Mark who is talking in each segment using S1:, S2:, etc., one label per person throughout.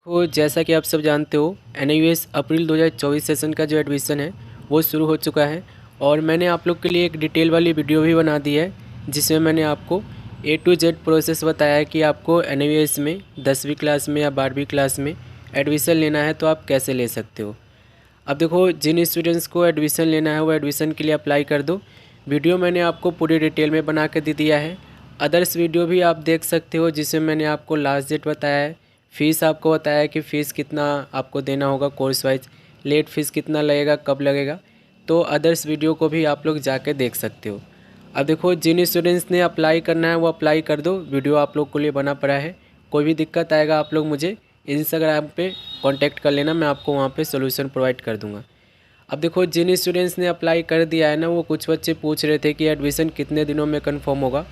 S1: तो जैसा कि आप सब जानते हो एनआईयूएस अप्रैल 2024 सेशन का जो एडमिशन है वो शुरू हो चुका है। और मैंने आप लोग के लिए एक डिटेल वाली वीडियो भी बना दी है जिसमें मैंने आपको ए टू जेड प्रोसेस बताया है कि आपको एनआईयूएस में 10वीं क्लास में या 12वीं क्लास में एडमिशन लेना है तो आप कैसे ले सकते हो। अब देखो, जिन स्टूडेंट्स को एडमिशन लेना है वो एडमिशन के लिए अप्लाई कर दो। वीडियो मैंने आपको पूरी डिटेल में बना के दे दिया है। अदर्स वीडियो भी आप देख सकते हो जिसमें मैंने आपको लास्ट डेट बताया है, फ़ीस आपको बताया है कि फ़ीस कितना आपको देना होगा कोर्स वाइज, लेट फ़ीस कितना लगेगा, कब लगेगा। तो अदर्स वीडियो को भी आप लोग जाके देख सकते हो। अब देखो, जिन स्टूडेंट्स ने अप्लाई करना है वो अप्लाई कर दो। वीडियो आप लोग के लिए बना पड़ा है। कोई भी दिक्कत आएगा आप लोग मुझे इंस्टाग्राम पे कांटेक्ट कर लेना, मैं आपको वहाँ पे सॉल्यूशन प्रोवाइड कर दूँगा। अब देखो, जिन स्टूडेंट्स ने अप्लाई कर दिया है ना, वो कुछ बच्चे पूछ रहे थे कि एडमिशन कितने दिनों में कंफर्म होगा,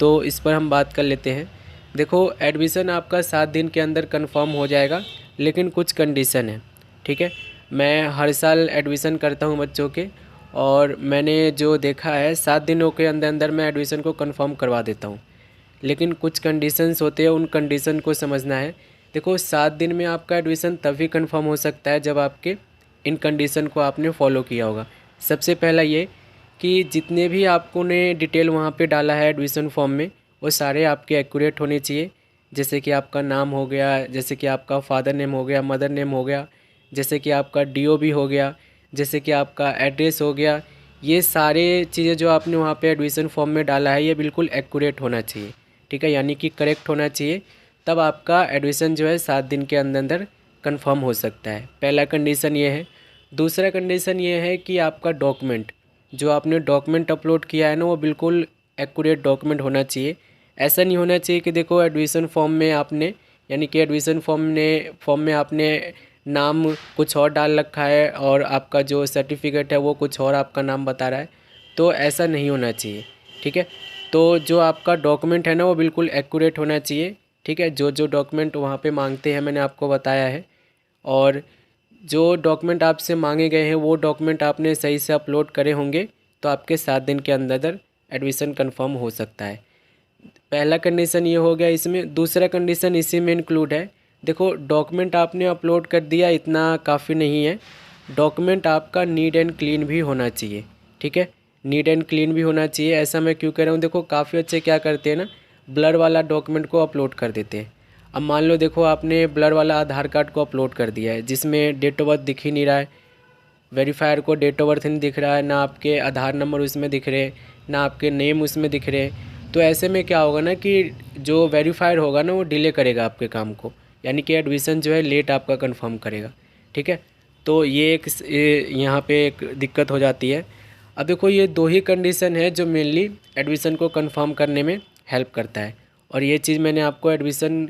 S1: तो इस पर हम बात कर लेते हैं। देखो, एडमिशन आपका 7 दिन के अंदर कंफर्म हो जाएगा, लेकिन कुछ कंडीशन है। ठीक है, मैं हर साल एडमिशन करता हूँ बच्चों के, और मैंने जो देखा है 7 दिनों के अंदर अंदर मैं एडमिशन को कंफर्म करवा देता हूँ। लेकिन कुछ कंडीशंस होते हैं, उन कंडीशन को समझना है। देखो, 7 दिन में आपका एडमिशन तभी कंफर्म हो सकता है जब आपके इन कंडीशन को आपने फॉलो किया होगा। सबसे पहला ये कि जितने भी आपको ने डिटेल वहाँ पे डाला है एडमिशन फॉर्म में, वो सारे आपके एक्यूरेट होने चाहिए। जैसे कि आपका नाम हो गया, जैसे कि आपका फादर नेम हो गया, मदर नेम हो गया, जैसे कि आपका डीओबी हो गया, जैसे कि आपका एड्रेस हो गया। ये सारे चीज़ें जो आपने वहाँ पे एडमिशन फॉर्म में डाला है ये बिल्कुल एक्यूरेट होना चाहिए। ठीक है, यानी कि करेक्ट होना चाहिए। तब आपका एडमिशन जो है 7 दिन के अंदर अंदर कंफर्म हो सकता है। पहला कंडीशन ये है। दूसरा कंडीशन ये है कि आपका डॉक्यूमेंट, जो आपने डॉक्यूमेंट अपलोड किया है ना, वो बिल्कुल एक्यूरेट डॉक्यूमेंट होना चाहिए। ऐसा नहीं होना चाहिए कि देखो एडमिशन फॉर्म में आपने, यानी कि एडमिशन फॉर्म में आपने नाम कुछ और डाल रखा है और आपका जो सर्टिफिकेट है वो कुछ और आपका नाम बता रहा है। तो ऐसा नहीं होना चाहिए। ठीक है, तो जो आपका डॉक्यूमेंट है ना वो बिल्कुल एक्यूरेट होना चाहिए। ठीक है, जो जो डॉक्यूमेंट वहाँ पे मांगते हैं मैंने आपको बताया है। और जो डॉक्यूमेंट आपसे मांगे गए हैं वो डॉक्यूमेंट आपने सही से अपलोड करे होंगे, तो आपके 7 दिन के अंदर एडमिशन कंफर्म हो सकता है। पहला कंडीशन ये हो गया इसमें। दूसरा कंडीशन इसी में इंक्लूड है। देखो, डॉक्यूमेंट आपने अपलोड कर दिया, इतना काफ़ी नहीं है। डॉक्यूमेंट आपका नीट एंड क्लीन भी होना चाहिए। ठीक है, नीट एंड क्लीन भी होना चाहिए। ऐसा मैं क्यों कह रहा हूँ, देखो काफ़ी अच्छे क्या करते हैं ना, ब्लर वाला डॉक्यूमेंट को अपलोड कर देते हैं। अब मान लो, देखो आपने ब्लर वाला आधार कार्ड को अपलोड कर दिया है जिसमें डेट ऑफ बर्थ दिख ही नहीं रहा है, वेरीफायर को डेट ऑफ बर्थ नहीं दिख रहा है, ना आपके आधार नंबर उसमें दिख रहे, ना आपके नेम उसमें दिख रहे। तो ऐसे में क्या होगा ना कि जो वेरीफायर होगा ना वो डिले करेगा आपके काम को, यानी कि एडमिशन जो है लेट आपका कंफर्म करेगा। ठीक है, तो ये एक यहाँ पे एक दिक्कत हो जाती है। अब देखो, ये दो ही कंडीशन है जो मेनली एडमिशन को कंफर्म करने में हेल्प करता है। और ये चीज़ मैंने आपको एडमिशन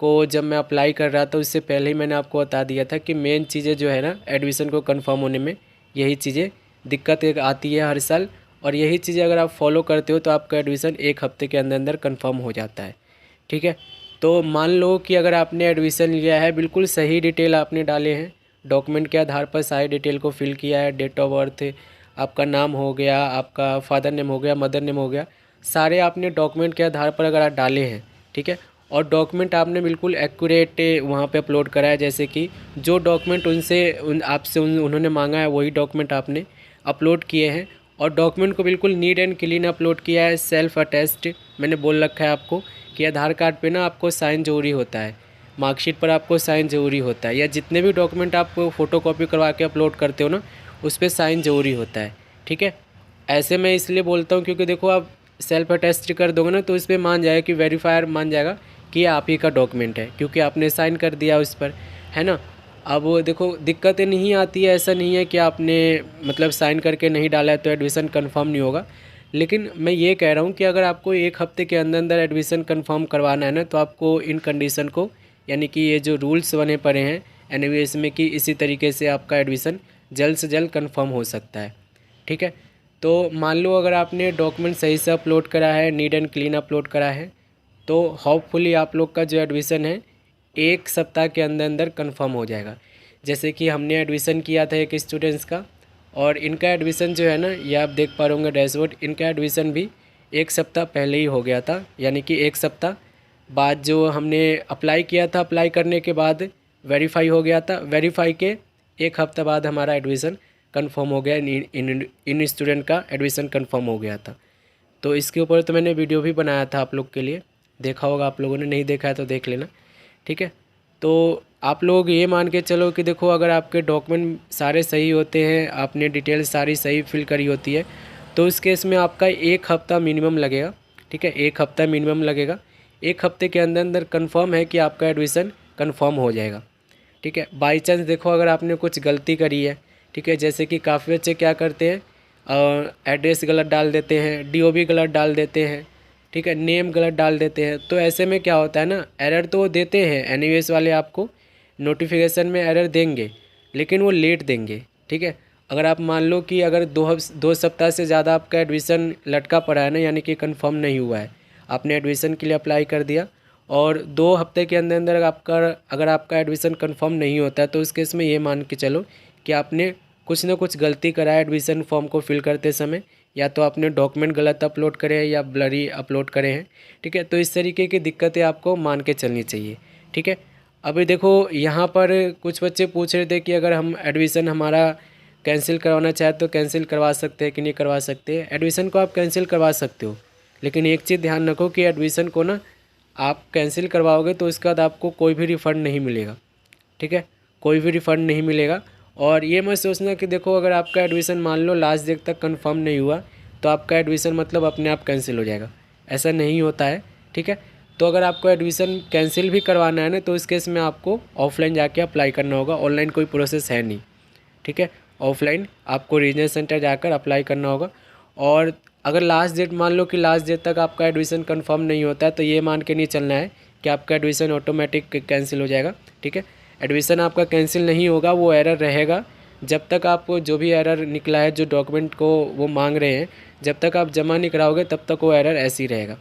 S1: को जब मैं अप्लाई कर रहा था उससे पहले ही मैंने आपको बता दिया था कि मेन चीज़ें जो है ना एडमिशन को कंफर्म होने में, यही चीज़ें दिक्कत एक आती है हर साल। और यही चीज़ें अगर आप फॉलो करते हो तो आपका एडमिशन 1 हफ्ते के अंदर अंदर कंफर्म हो जाता है। ठीक है, तो मान लो कि अगर आपने एडमिशन लिया है, बिल्कुल सही डिटेल आपने डाले हैं, डॉक्यूमेंट के आधार पर सारी डिटेल को फिल किया है, डेट ऑफ बर्थ, आपका नाम हो गया, आपका फादर नेम हो गया, मदर नेम हो गया, सारे आपने डॉक्यूमेंट के आधार पर अगर आप डाले हैं। ठीक है, और डॉक्यूमेंट आपने बिल्कुल एक्यूरेट वहाँ पे अपलोड करा है, जैसे कि जो डॉक्यूमेंट आपसे उन्होंने मांगा है वही डॉक्यूमेंट आपने अपलोड किए हैं। और डॉक्यूमेंट को बिल्कुल नीट एंड क्लीन अपलोड किया है, सेल्फ अटेस्ट। मैंने बोल रखा है आपको कि आधार कार्ड पे ना आपको साइन ज़रूरी होता है, मार्कशीट पर आपको साइन ज़रूरी होता है, या जितने भी डॉक्यूमेंट आप फ़ोटोकॉपी करवा के अपलोड करते हो ना उस पर साइन ज़रूरी होता है। ठीक है, ऐसे मैं इसलिए बोलता हूँ क्योंकि देखो, आप सेल्फ अटेस्ट कर दोगे ना तो इस पर मान जाएगा कि वेरीफायर मान जाएगा कि ये आप ही का डॉक्यूमेंट है, क्योंकि आपने साइन कर दिया उस पर, है ना। अब वो देखो, दिक्कतें नहीं आती है, ऐसा नहीं है कि आपने मतलब साइन करके नहीं डाला है तो एडमिशन कंफर्म नहीं होगा। लेकिन मैं ये कह रहा हूँ कि अगर आपको 1 हफ्ते के अंदर अंदर एडमिशन कंफर्म करवाना है ना, तो आपको इन कंडीशन को, यानी कि ये जो रूल्स बने पड़े हैं एनवीएस में कि इसी तरीके से आपका एडमिशन जल्द से जल्द कंफर्म हो सकता है। ठीक है, तो मान लो अगर आपने डॉक्यूमेंट सही से अपलोड करा है, नीट एंड क्लीन अपलोड करा है, तो होपफुली आप लोग का जो एडमिशन है 1 सप्ताह के अंदर अंदर कंफर्म हो जाएगा। जैसे कि हमने एडमिशन किया था एक स्टूडेंट्स का, और इनका एडमिशन जो है ना, ये आप देख पा रहे होंगे डैशबोर्ड, इनका एडमिशन भी 1 सप्ताह पहले ही हो गया था। यानी कि 1 सप्ताह बाद जो हमने अप्लाई किया था, अप्लाई करने के बाद वेरीफाई हो गया था। वेरीफाई के एक हफ्ता बाद हमारा एडमिशन कंफर्म हो गया, इन स्टूडेंट का एडमिशन कंफर्म हो गया था। तो इसके ऊपर तो मैंने वीडियो भी बनाया था आप लोग के लिए, देखा होगा आप लोगों ने, नहीं देखा है तो देख लेना, ठीक है। तो आप लोग ये मान के चलो कि देखो अगर आपके डॉक्यूमेंट सारे सही होते हैं, आपने डिटेल सारी सही फिल करी होती है, तो इस केस में आपका एक हफ़्ता मिनिमम लगेगा, ठीक है। एक हफ़्ता मिनिमम लगेगा। एक हफ्ते के अंदर अंदर कन्फर्म है कि आपका एडमिशन कन्फर्म हो जाएगा, ठीक है। बाई चांस देखो अगर आपने कुछ गलती करी है, ठीक है, जैसे कि काफ़ी बच्चे क्या करते हैं, एड्रेस गलत डाल देते हैं, डीओबी गलत डाल देते हैं, ठीक है, नेम गलत डाल देते हैं। तो ऐसे में क्या होता है ना, एरर तो वो देते हैं, एनयूएस वाले आपको नोटिफिकेशन में एरर देंगे, लेकिन वो लेट देंगे, ठीक है। अगर आप मान लो कि अगर 2 सप्ताह से ज़्यादा आपका एडमिशन लटका पड़ा है ना, यानी कि कंफर्म नहीं हुआ है, आपने एडमिशन के लिए अप्लाई कर दिया और 2 हफ्ते के अंदर अंदर अगर आपका एडमिशन कंफर्म नहीं होता है, तो उस केस में ये मान के चलो कि आपने कुछ ना कुछ गलती करा है एडमिशन फॉर्म को फिल करते समय, या तो आपने डॉक्यूमेंट गलत अपलोड करे हैं या ब्लरी अपलोड करे हैं, ठीक है। तो इस तरीके की दिक्कतें आपको मान के चलनी चाहिए, ठीक है। अभी देखो यहाँ पर कुछ बच्चे पूछ रहे थे कि अगर हम एडमिशन हमारा कैंसिल करवाना चाहे तो कैंसिल करवा सकते हैं कि नहीं करवा सकते। एडमिशन को आप कैंसिल करवा सकते हो, लेकिन एक चीज़ ध्यान रखो कि एडमिशन को ना आप कैंसिल करवाओगे तो इसके बाद आपको कोई भी रिफ़ंड नहीं मिलेगा, ठीक है, कोई भी रिफ़ंड नहीं मिलेगा। और ये मत सोचना कि देखो अगर आपका एडमिशन मान लो लास्ट डेट तक कंफर्म नहीं हुआ तो आपका एडमिशन मतलब अपने आप कैंसिल हो जाएगा, ऐसा नहीं होता है, ठीक है। तो अगर आपको एडमिशन कैंसिल भी करवाना है ना, तो इस केस में आपको ऑफलाइन जाके अप्लाई करना होगा, ऑनलाइन कोई प्रोसेस है नहीं, ठीक है। ऑफलाइन आपको रीजनल सेंटर जाकर अप्लाई करना होगा। और अगर लास्ट डेट मान लो कि लास्ट डेट तक आपका एडमिशन कंफर्म नहीं होता है, तो ये मान के नहीं चलना है कि आपका एडमिशन ऑटोमेटिक कैंसिल हो जाएगा, ठीक है। एडमिशन आपका कैंसिल नहीं होगा, वो एरर रहेगा जब तक आपको जो भी एरर निकला है, जो डॉक्यूमेंट को वो मांग रहे हैं, जब तक आप जमा नहीं कराओगे तब तक वो एरर ऐसे ही रहेगा,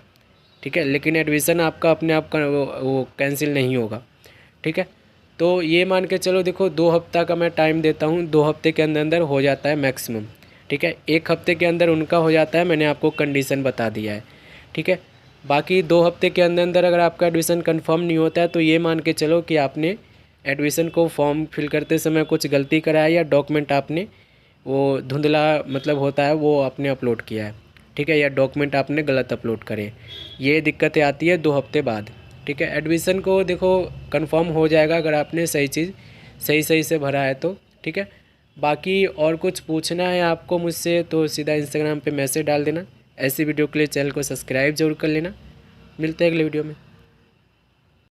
S1: ठीक है। लेकिन एडमिशन आपका अपने आप का वो कैंसिल नहीं होगा, ठीक है। तो ये मान के चलो देखो 2 हफ्ता का मैं टाइम देता हूँ, 2 हफ्ते के अंदर अंदर हो जाता है मैक्सिमम, ठीक है। एक हफ्ते के अंदर उनका हो जाता है, मैंने आपको कंडीशन बता दिया है, ठीक है। बाकी 2 हफ्ते के अंदर अंदर अगर आपका एडमिशन कंफर्म नहीं होता है तो ये मान के चलो कि आपने एडमिशन को फॉर्म फिल करते समय कुछ गलती करा है, या डॉक्यूमेंट आपने वो धुंधला मतलब होता है वो आपने अपलोड किया है, ठीक है, या डॉक्यूमेंट आपने गलत अपलोड करे। ये दिक्कतें आती है 2 हफ्ते बाद, ठीक है। एडमिशन को देखो कंफर्म हो जाएगा अगर आपने सही चीज़ सही से भरा है तो, ठीक है। बाकी और कुछ पूछना है आपको मुझसे तो सीधा इंस्टाग्राम पे मैसेज डाल देना। ऐसी वीडियो के लिए चैनल को सब्सक्राइब जरूर कर लेना। मिलते हैं अगले वीडियो में।